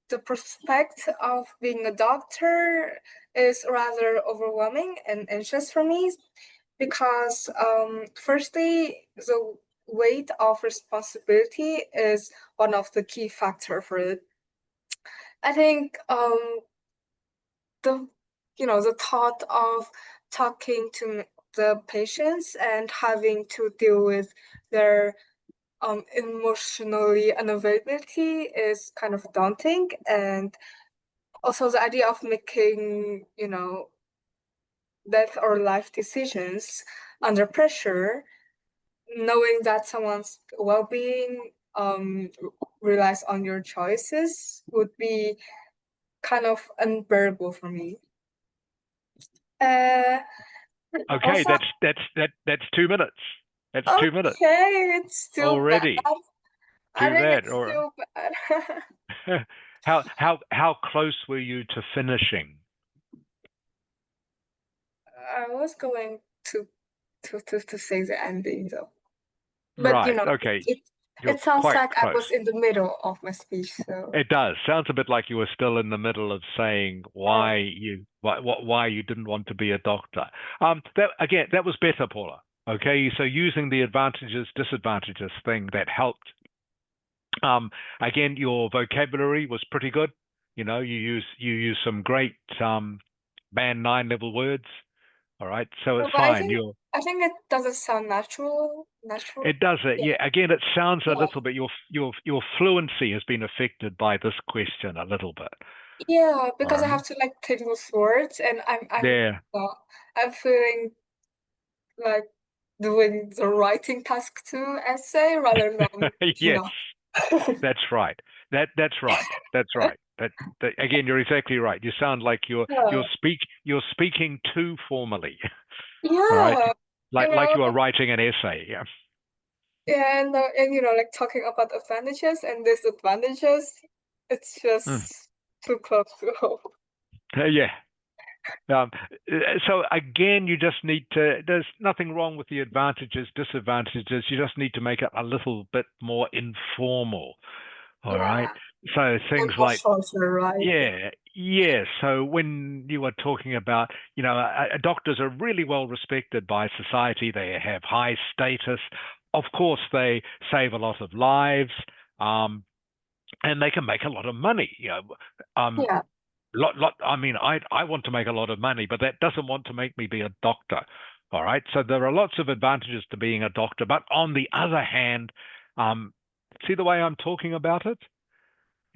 the prospect of being a doctor is rather overwhelming and anxious for me because, firstly, the weight of responsibility is one of the key factor for it. I think the thought of talking to the patients and having to deal with their emotionally unavailability is kind of daunting, and also the idea of making death or life decisions under pressure, knowing that someone's well-being relies on your choices, would be kind of unbearable for me. Okay, Also, that's 2 minutes. That's 2 minutes okay, it's still already. bad. I Too think bad. it's Or still bad. how close were you to finishing? I was going to say the ending though, but Right. Okay. it You're it sounds quite like I close. was in the middle of my speech, so It does. Sounds a bit like you were still in the middle of saying why you didn't want to be a doctor. That was better, Paula. Okay, so using the advantages, disadvantages thing that helped. Again, your vocabulary was pretty good. You use some great band 9 level words. All right, so it's but fine. I think it doesn't sound natural. It does it. Yeah. Yeah. Again, it sounds a Yeah. little bit. Your fluency has been affected by this question a little bit. Yeah, because I Alright. have to like take those words, and Yeah. I'm feeling like doing the writing task to essay rather than, Yes, that's right. That's right. That's right. That again, you're exactly right. You sound like Yeah, you're speaking too formally. All right. yeah, you Like know, you are writing an essay. Yeah. yeah, and like talking about advantages and disadvantages, it's Mm. just too close to home. Yeah. Um, so again, you just need to. There's nothing wrong with the advantages, disadvantages. You just need to make it a little bit more informal. All right. Yeah, So and things more like, shorter, right? Yeah, yeah. So when you are talking about, doctors are really well respected by society. They have high status. Of course, they save a lot of lives, and they can make a lot of money. Um, yeah, I mean, I want to make a lot of money, but that doesn't want to make me be a doctor. All right. So there are lots of advantages to being a doctor, but on the other hand, um, see the way I'm talking about it?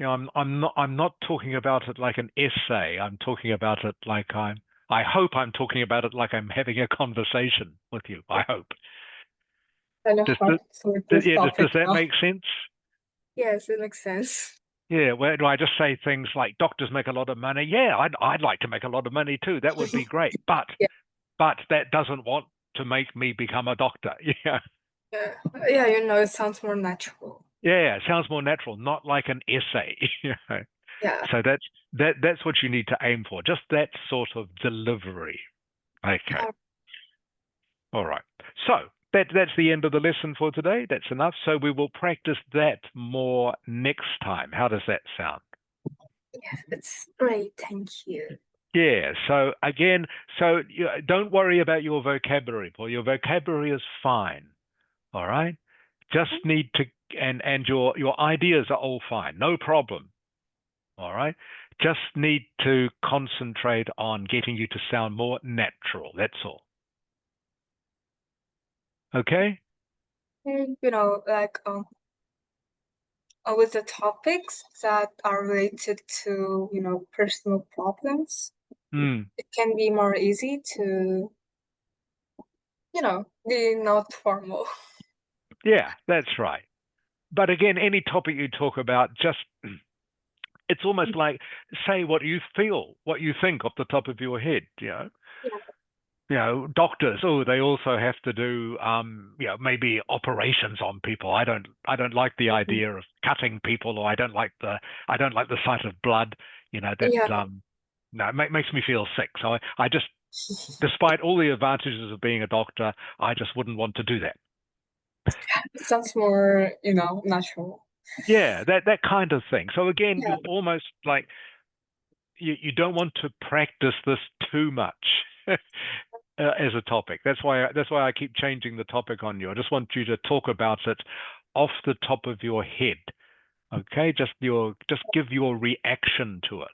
I'm not talking about it like an essay. I'm talking about it like I hope I'm talking about it like I'm having a conversation with you. I hope. kind of Does hard the, with this yeah, does topic that now. make sense? Yes, it makes sense. Yeah, where do I just say things like doctors make a lot of money? Yeah, I'd like to make a lot of money too. That would be great. Yeah, But that doesn't want to make me become a doctor. Yeah. yeah, yeah. It sounds more natural. Yeah, it sounds more natural, not like an essay. Yeah. So that's what you need to aim for, just that sort of delivery. Okay. All right. So that's the end of the lesson for today. That's enough. So we will practice that more next time. How does that sound? Yes, it's great. Thank you. Yeah. So again, don't worry about your vocabulary, Paul. Your vocabulary is fine. All right. Just need to, and your ideas are all fine. No problem. All right. Just need to concentrate on getting you to sound more natural. That's all. Okay. And, like with the topics that are related to, personal problems, Hmm. it can be more easy to, be not formal. Yeah, that's right. But again, any topic you talk about, just it's almost like say what you feel, what you think off the top of your head. Yeah. Doctors. Oh, they also have to do, maybe operations on people. I don't like the Mhm. idea of cutting people, or I don't like the sight of blood. Yeah. No, it makes me feel sick. So I just, despite all the advantages of being a doctor, I just wouldn't want to do that. It sounds more, natural. Yeah, that kind of thing. So again, Yeah. you're almost like you don't want to practice this too much as a topic. That's why I keep changing the topic on you. I just want you to talk about it off the top of your head. Okay, just give your reaction to it.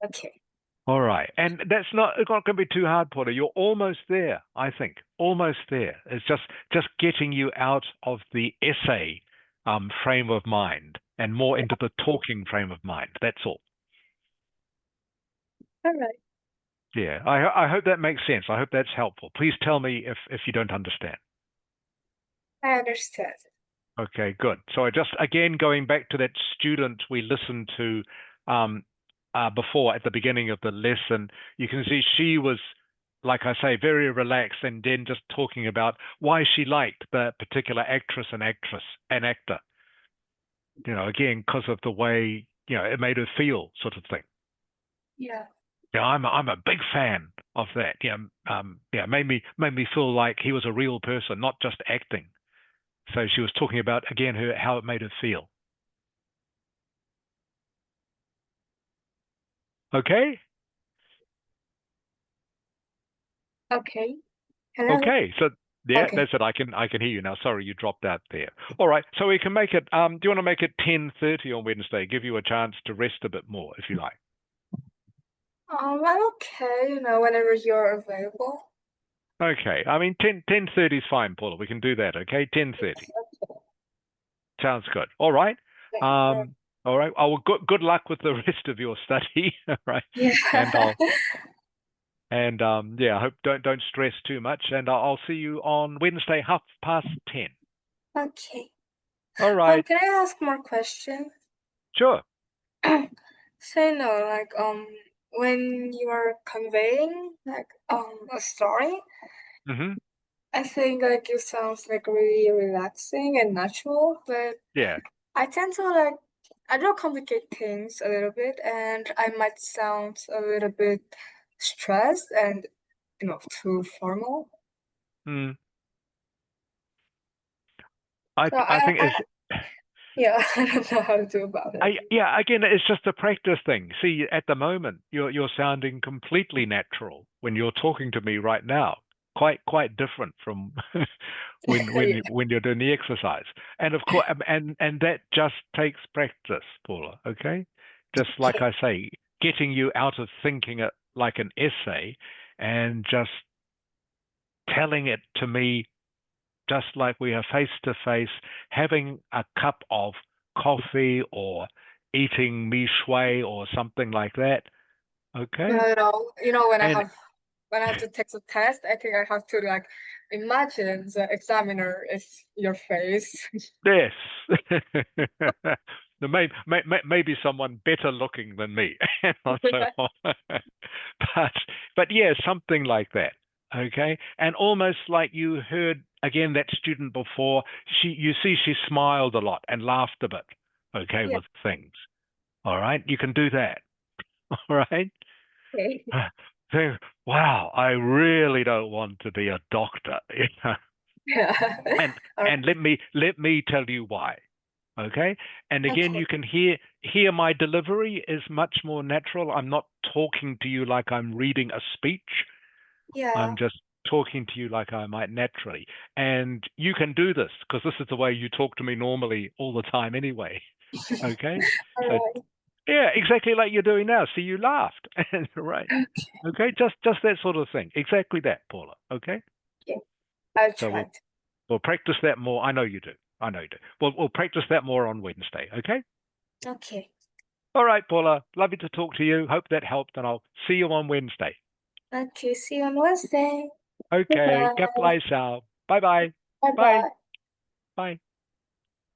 Okay. All right, and it's not going to be too hard, Paula. You're almost there, I think. Almost there. It's just getting you out of the essay frame of mind and more into the talking frame of mind. That's all. All right. Yeah, I hope that makes sense. I hope that's helpful. Please tell me if you don't understand. I understand. Okay, good. So I just again going back to that student we listened to before at the beginning of the lesson, you can see she was, like I say, very relaxed, and then just talking about why she liked the particular actress and actor. Again, because of the way it made her feel, sort of thing. Yeah. I'm a big fan of that. Made me feel like he was a real person, not just acting. So she was talking about again how it made her feel. Okay. Okay. Hello. Okay. So yeah, Okay. that's it. I can hear you now. Sorry, you dropped out there. All right. So we can make it. Do you want to make it 10:30 on Wednesday? Give you a chance to rest a bit more, if you like. I'm okay, whenever you're available. Okay. I mean, 10:30 is fine, Paula. We can do that. Okay. 10:30. Okay. Sounds good. All right. Yeah. Um, All right. Oh, well, good luck with the rest of your study. All right. Yeah. And yeah, I hope don't stress too much. And I'll see you on Wednesday, 10:30. Okay. All right. Can I ask more questions? Sure. So no, like when you are conveying like a story, Mm-hmm. I think like it sounds like really relaxing and natural, but Yeah. I tend to like I do complicate things a little bit, and I might sound a little bit stressed and too formal. Mm. So I think it's yeah, I don't know how to do about it. yeah, again, it's just a practice thing. See, at the moment, you're sounding completely natural when you're talking to me right now. Quite different from Yeah. when you're doing the exercise. And of course, and that just takes practice, Paula. Okay, just like Okay. I say, getting you out of thinking it like an essay and just telling it to me just like we are face to face, having a cup of coffee or eating mi shui or something like that. Okay. No, And when I have to take the test, I think I have to like imagine the examiner is your face. yes, maybe someone better looking than me, and so on. But yeah, something like that. Okay, and almost like you heard again that student before. You see, she smiled a lot and laughed a bit. Okay, Yeah. with things. All right, you can do that. All right. Okay. So, wow, I really don't want to be a doctor. Yeah. and All right. and let me tell you why. Okay, and again, Okay. you can hear my delivery is much more natural. I'm not talking to you like I'm reading a speech. Yeah. I'm just talking to you like I might naturally. And you can do this because this is the way you talk to me normally all the time anyway. Okay, All so right. yeah, exactly like you're doing now. See, you laughed. Right. Okay, just that sort of thing. Exactly that, Paula. Okay, Okay. I'll so try. we'll practice that more. I know you do. I know you do. We'll practice that more on Wednesday. Okay. Okay. All right, Paula. Lovely to talk to you. Hope that helped, and I'll see you on Wednesday. Okay. See you on Wednesday. Okay. Goodbye. Get bless out. Bye bye. Bye Bye bye. bye.